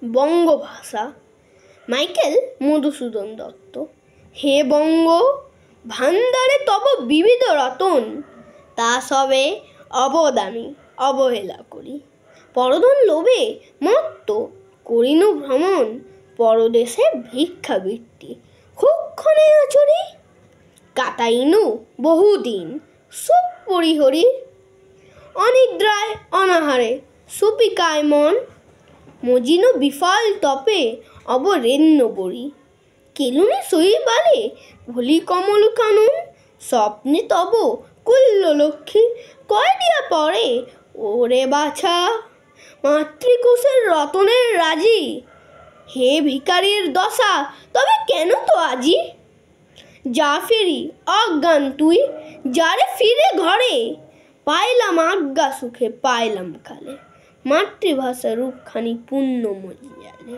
বঙ্গভাষা। Michael Madhusudan Dutta. হে বঙ্গ ভাণ্ডারে তব বিবিধ রতন, তা সবে অবদামি অবহেলা করি। পরধন লোভে মত্ত করিনু ভ্রমণ, পরদেশে ভিক্ষাবৃত্তি ক্ষণে আচরি। কাটাইনু বহুদিন সুখ পরিহরি, অনিদ্রায় অনাহারে সুপিকায় মন। মজিনু বিফল তপে অবরেণ্য বরি, কেলুনি শৈবালে ভুলি কমল কানন। স্বপ্নে তব কুল্ল লক্ষ্মী কয়দিয়া পরে, ওরে বাছা মাতৃকোষের রতনের রাজি। হে ভিখারির দশা তবে কেন তো আজি, যা ফিরি অজ্ঞান তুই যারে ফিরে ঘরে। পাইলাম আজ্ঞা সুখে পাইলাম কালে, মাতৃভাষা রূপখানি পুণ্য মজিয়ালে।